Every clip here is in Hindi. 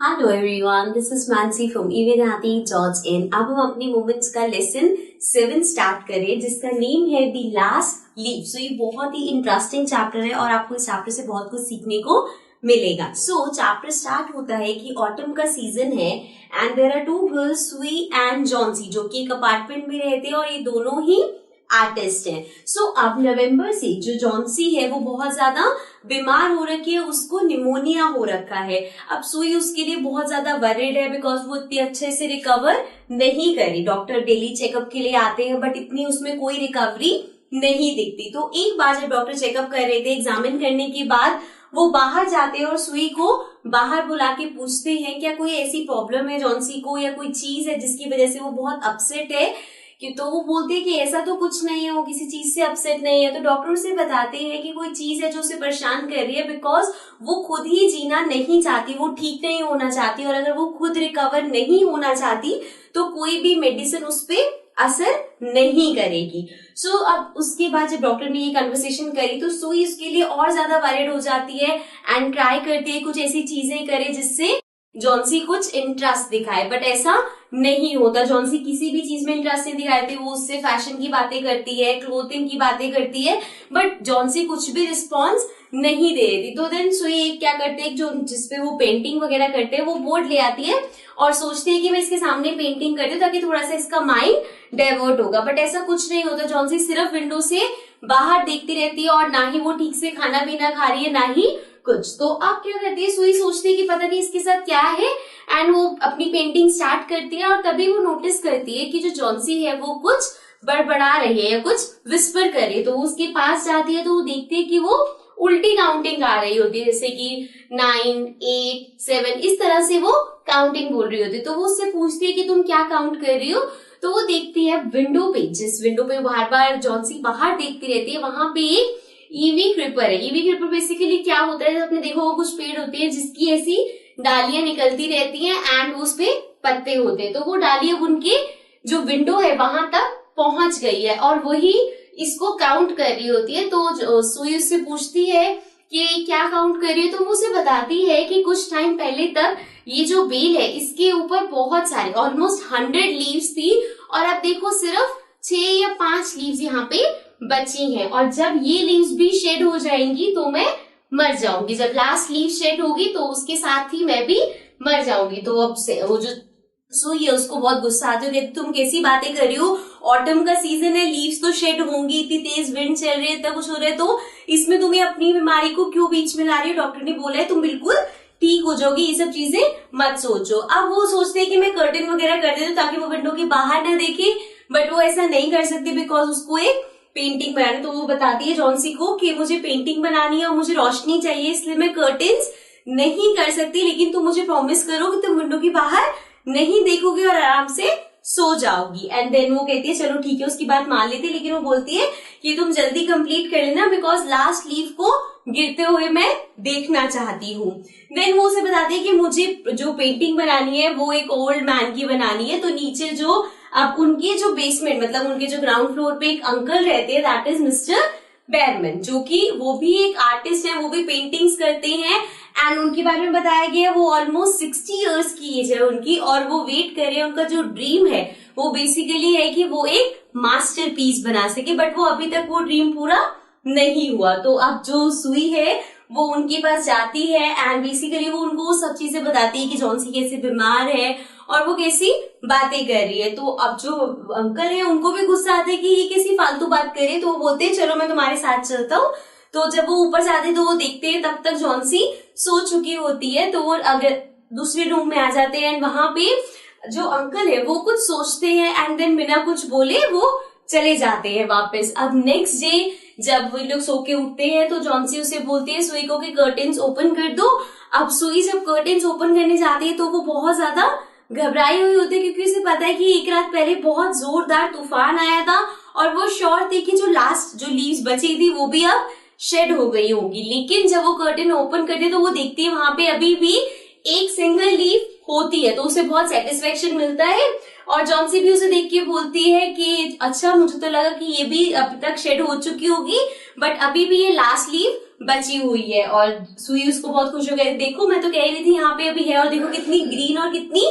Hello everyone, this is Mansi from evenati.in। अब हम अपनी मोमेंट्स का लेसन 7 स्टार्ट करें जिसका नेम है द लास्ट लीफ। सो ये बहुत ही इंटरेस्टिंग चैप्टर है और आपको इस चैप्टर से बहुत कुछ सीखने को मिलेगा। सो चैप्टर स्टार्ट होता है कि ऑटम का सीजन है and there are two girls, Sue and Johnsy, जो कि एक अपार्टमेंट में रहते हैं और ये दोनों ही आर्टिस्ट हैं। सो अब नवंबर से जो जॉन्सी है वो बहुत ज्यादा बीमार हो रखी है, उसको निमोनिया हो रखा है। अब सुई उसके लिए बहुत ज्यादा वरीड है बिकॉज वो इतनी अच्छे से रिकवर नहीं करी। डॉक्टर डेली चेकअप के लिए आते हैं बट इतनी उसमें कोई रिकवरी नहीं दिखती। तो एक बार जब डॉक्टर चेकअप कर रहे थे, एग्जामिन करने के बाद वो बाहर जाते हैं और सुई को बाहर बुला के पूछते हैं क्या कोई ऐसी प्रॉब्लम है जॉन्सी को या कोई चीज है जिसकी वजह से वो बहुत अपसेट है। कि तो वो बोलते हैं कि ऐसा तो कुछ नहीं है, वो किसी चीज से अपसेट नहीं है। तो डॉक्टर उसे बताते हैं कि कोई चीज है जो उसे परेशान कर रही है बिकॉज वो खुद ही जीना नहीं चाहती, वो ठीक नहीं होना चाहती और अगर वो खुद रिकवर नहीं होना चाहती तो कोई भी मेडिसिन उस पर असर नहीं करेगी। सो अब उसके बाद जब डॉक्टर ने ये कन्वर्सेशन करी तो सुई उसके लिए और ज्यादा वरीड हो जाती है एंड ट्राई करती है कुछ ऐसी चीजें करे जिससे जॉन्सी कुछ इंटरेस्ट दिखाए, बट ऐसा नहीं होता। जॉन्सी किसी भी चीज में इंटरेस्ट नहीं दिखाती, वो उससे फैशन की बातें करती है, क्लोथिंग की बातें करती है, बट जॉन्सी कुछ भी रिस्पॉन्स नहीं दे रही। तो देन सुई क्या करते हैं, जो जिसपे वो पेंटिंग वगैरह करते हैं वो बोर्ड ले आती है और सोचती है कि मैं इसके सामने पेंटिंग करती हूँ ताकि थोड़ा सा इसका माइंड डाइवर्ट होगा, बट ऐसा कुछ नहीं होता। जॉन्सी सिर्फ विंडो से बाहर देखती रहती है और ना ही वो ठीक से खाना पीना खा रही है ना ही कुछ। तो अब क्या करती है, सुई सोचती है कि पता नहीं इसके साथ क्या है एंड वो अपनी पेंटिंग स्टार्ट करती है और तभी वो नोटिस करती है कि जो जॉन्सी है वो कुछ बड़बड़ा रही है या कुछ विस्पर कर रही है। तो वो उसके पास जाती है तो वो देखती है कि वो उल्टी काउंटिंग आ रही होती है, जैसे कि 9, 8, 7 इस तरह से वो काउंटिंग बोल रही होती है। तो वो उससे पूछती है कि तुम क्या काउंट कर रही हो। तो वो देखती है विंडो पे, जिस विंडो पे बार बार जॉन्सी बाहर देखती रहती है, वहां पे एक ईवी क्रिपर है। ईवी क्रिपर बेसिकली क्या होता है, आपने देखो वो कुछ पेड़ होती है जिसकी ऐसी डालियां निकलती रहती हैं एंड उस पे पत्ते होते हैं। तो वो डाली अब उनके जो विंडो है वहां तक पहुंच गई है और वही इसको काउंट कर रही होती है। तो सुई उससे पूछती है कि क्या काउंट कर रही है, तो वो उसे बताती है कि कुछ टाइम पहले तक ये जो बेल है इसके ऊपर बहुत सारे ऑलमोस्ट 100 लीव्स थी और अब देखो सिर्फ 6 या 5 लीव्स यहाँ पे बची हैं और जब ये लीव्स भी शेड हो जाएंगी तो मैं मर जाऊंगी। जब लास्ट लीव शेड होगी तो उसके साथ ही मैं भी मर जाऊंगी। तो अब से वो जो सुई है उसको बहुत गुस्सा आती है, तुम कैसी बातें कर रही हो, ऑटम का सीजन है, लीव्स तो शेड होंगी, इतनी तेज विंड चल रही है, इतना कुछ हो रहा है, तो इसमें तुम्हें अपनी बीमारी को क्यों बीच में ला रही हो। डॉक्टर ने बोला है तुम बिल्कुल ठीक हो जाओगी, ये सब चीजें मत सोचो। अब वो सोचते हैं कि मैं कर्टन वगैरह कर देती ताकि वो विंडो के बाहर ना देखे, बट वो ऐसा नहीं कर सकती बिकॉज उसको एक पेंटिंग बनानी। तो वो बताती है जॉन्सी को कि मुझे पेंटिंग बनानी है और मुझे रोशनी चाहिए, इसलिए मैं कर्टेन्स नहीं कर सकती, लेकिन तुम मुझे प्रॉमिस करो कि तुम विंडो के बाहर नहीं देखोगे और आराम से सो जाओगी। एंड देन वो कहती है चलो ठीक है, उसकी बात मान लेती है, लेकिन वो बोलती है कि तुम जल्दी कंप्लीट कर लेना बिकॉज लास्ट लीव को गिरते हुए मैं देखना चाहती हूँ। देन वो उसे बताती है कि मुझे जो पेंटिंग बनानी है वो एक ओल्ड मैन की बनानी है। तो नीचे जो अब उनके जो बेसमेंट मतलब उनके जो ग्राउंड फ्लोर पे एक अंकल रहते हैं, दैट इज मिस्टर बेरमैन, जो कि वो भी एक आर्टिस्ट है, वो भी पेंटिंग्स करते हैं एंड उनके बारे में बताया गया है वो ऑलमोस्ट 60 इयर्स की एज है उनकी और वो वेट कर रहे हैं। उनका जो ड्रीम है वो बेसिकली है कि वो एक मास्टरपीस बना सके, बट वो अभी तक वो ड्रीम पूरा नहीं हुआ। तो अब जो सुई है वो उनके पास जाती है एंड बेसिकली वो उनको सब चीजें बताती है कि जॉन्सी कैसे बीमार है और वो कैसी बातें कर रही है। तो अब जो अंकल है उनको भी गुस्सा आता है कि ये कैसी फालतू बात कर रही है, तो वो बोलते हैं चलो मैं तुम्हारे साथ चलता हूँ। तो जब वो ऊपर जाते हैं तो वो देखते हैं तब तक जॉन्सी सो चुकी होती है। तो वो अगर दूसरे रूम में आ जाते हैं एंड वहां पे जो अंकल है वो कुछ सोचते हैं एंड देन बिना कुछ बोले वो चले जाते हैं वापस। अब नेक्स्ट डे जब वो लोग सो के उठते हैं तो जॉन्सी उसे बोलती है सुई को कि कर्टेन्स ओपन कर दो। अब सुई जब कर्टेन्स ओपन करने जाती है तो वो बहुत ज्यादा घबराई हुई होती है क्योंकि उसे पता है कि एक रात पहले बहुत जोरदार तूफान आया था और वो श्योर थी कि जो लास्ट जो लीव्स बची थी वो भी अब शेड हो गई होगी। लेकिन जब वो कर्टेन ओपन करती है तो वो देखती है वहां पे अभी भी एक सिंगल लीव होती है, तो उसे बहुत सेटिस्फेक्शन मिलता है और जॉन्सी भी उसे देख के बोलती है कि अच्छा मुझे तो लगा कि ये भी अभी तक शेड हो चुकी होगी बट अभी भी ये लास्ट लीव बची हुई है। और सुई उसको बहुत खुश हो गई, देखो मैं तो कह रही थी यहाँ पे अभी है, और देखो कितनी ग्रीन और कितनी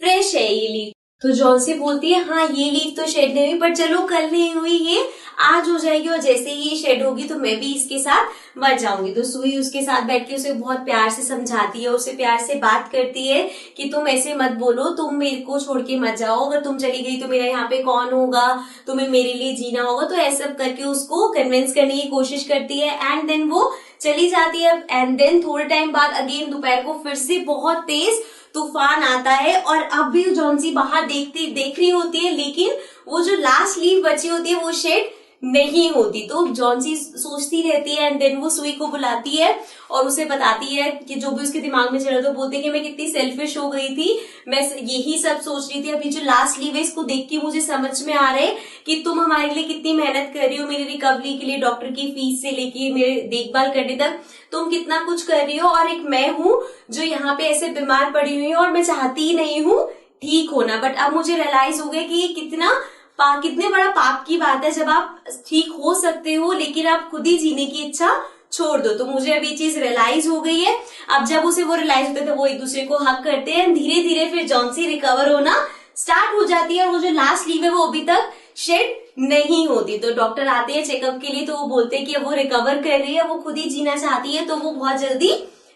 फ्रेश है ये लीफ। तो जॉन्सी बोलती है हाँ ये लीफ तो शेड नहीं हुई, पर चलो कल नहीं हुई, ये आज हो जाएगी, और जैसे ही ये शेड होगी तो मैं भी इसके साथ मर जाऊंगी। तो सुई उसके साथ बैठ के उसे बहुत प्यार से समझाती है, उसे प्यार से बात करती है कि तुम ऐसे मत बोलो, तुम मेरे को छोड़ के मत जाओ, अगर तुम चली गई तो मेरा यहाँ पे कौन होगा, तुम्हें मेरे लिए जीना होगा। तो ऐसा करके उसको कन्विंस करने की कोशिश करती है, एंड देन वो चली जाती है। एंड देन थोड़े टाइम बाद अगेन दोपहर को फिर से बहुत तेज तूफान आता है, और अब भी जॉन्सी बाहर देख रही होती है, लेकिन वो जो लास्ट लीफ बची होती है वो शेड नहीं होती। तो जॉन्सी सोचती रहती है, एंड देन वो सुई को बुलाती है और उसे बताती है कि जो भी उसके दिमाग में चल रहा था। तो बोलते हैं कि मैं कितनी सेल्फिश हो गई थी, मैं यही सब सोच रही थी, अभी जो लास्ट लीव है इसको देख के मुझे समझ में आ रहा है कि तुम हमारे लिए कितनी मेहनत कर रही हो, मेरी रिकवरी के लिए, डॉक्टर की फीस से लेके मेरे देखभाल करने तक तुम कितना कुछ कर रही हो, और एक मैं हूँ जो यहाँ पे ऐसे बीमार पड़ी हुई हूँ और मैं चाहती ही नहीं हूँ ठीक होना। बट अब मुझे रियलाइज हो गया कि ये कितने बड़ा पाप की बात है जब आप ठीक हो सकते हो लेकिन आप खुद ही जीने की इच्छा छोड़ दो। तो मुझे अब ये चीज रियलाइज हो गई है। अब जब उसे वो रियलाइज होता है तो वो एक दूसरे को हक करते हैं, धीरे धीरे फिर जॉन्सी रिकवर होना स्टार्ट हो जाती है, और वो जो लास्ट लीव है वो अभी तक शेड नहीं होती। तो डॉक्टर आते हैं चेकअप के लिए, तो वो बोलते हैं कि वो रिकवर कर रही है, वो खुद ही जीना चाहती है, तो वो बहुत जल्दी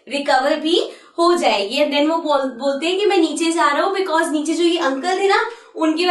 रिकवर भी हो जाएगी। एंड देन वो बोलते हैं कि मैं नीचे जा रहा हूँ, बिकॉज नीचे जो ये अंकल थे ना उनके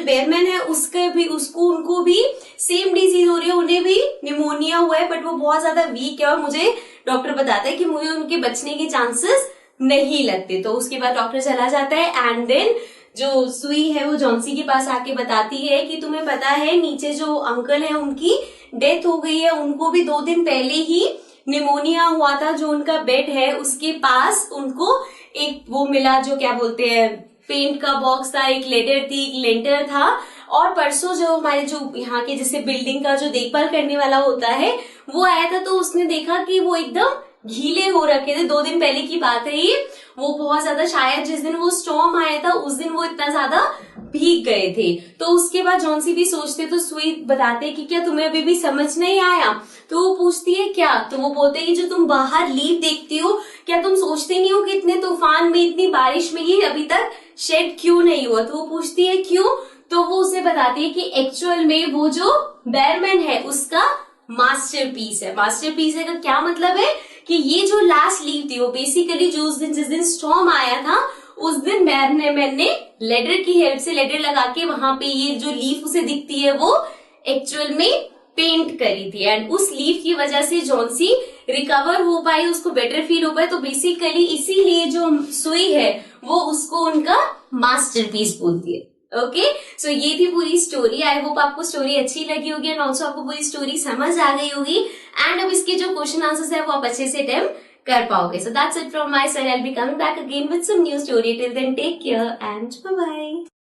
बेयरमैन है उनको भी सेम डिजीज हो रही है, उन्हें भी निमोनिया हुआ है, बट वो बहुत ज्यादा वीक है, और मुझे डॉक्टर बताता है कि मुझे उनके बचने के चांसेस नहीं लगते। तो उसके बाद डॉक्टर चला जाता है, एंड देन जो सुई है वो जॉन्सी के पास आके बताती है कि तुम्हें पता है नीचे जो अंकल है उनकी डेथ हो गई है, उनको भी 2 दिन पहले ही निमोनिया हुआ था। जो उनका बेड है उसके पास उनको एक वो मिला, जो क्या बोलते हैं, पेंट का बॉक्स था, एक लेटर थी, एक लेंटर था, और परसों जो हमारे जो यहाँ के जैसे बिल्डिंग का जो देखभाल करने वाला होता है वो आया था, तो उसने देखा कि वो एकदम गीले हो रखे थे। 2 दिन पहले की बात है ये, वो बहुत ज्यादा, शायद जिस दिन वो स्टॉर्म आया था उस दिन वो इतना ज्यादा भीग गए थे। तो उसके बाद जॉन्सी भी सोचते, तो स्वीट बताते कि क्या तुम्हें अभी भी समझ नहीं आया। तो वो पूछती है क्या, तो वो बोलते हैं जो तुम बाहर लीव देखती हो, क्या तुम सोचते नहीं हो कि इतने तूफान में, इतनी बारिश में ये अभी तक शेड क्यों नहीं हुआ। तो वो पूछती है क्यों, तो वो उसे बताती है कि एक्चुअल में वो जो बेयरमैन है उसका मास्टरपीस है। मास्टरपीस है का क्या मतलब है कि ये जो लास्ट लीव थी वो बेसिकली जो जिस दिन स्टॉर्म आया था उस दिन बेयरमैन ने लेडर की हेल्प से, लेडर लगा के वहां पे ये जो लीफ उसे दिखती है वो एक्चुअल में पेंट करी थी, एंड उस लीफ की वजह से जॉन्सी रिकवर हो पाई, उसको बेटर फील हो पाए। तो बेसिकली इसीलिए जो सुई है वो उसको उनका मास्टरपीस बोलती है। ओके, सो ये थी पूरी स्टोरी। आई होप आपको स्टोरी अच्छी लगी होगी, एंड ऑल्सो आपको पूरी स्टोरी समझ आ गई होगी, एंड अब इसके जो क्वेश्चन आंसर्स है वो आप अच्छे से अटेम्प्ट कर पाओगे। So that's it from my side. I will be coming back again with some new story. Till then take care and bye bye.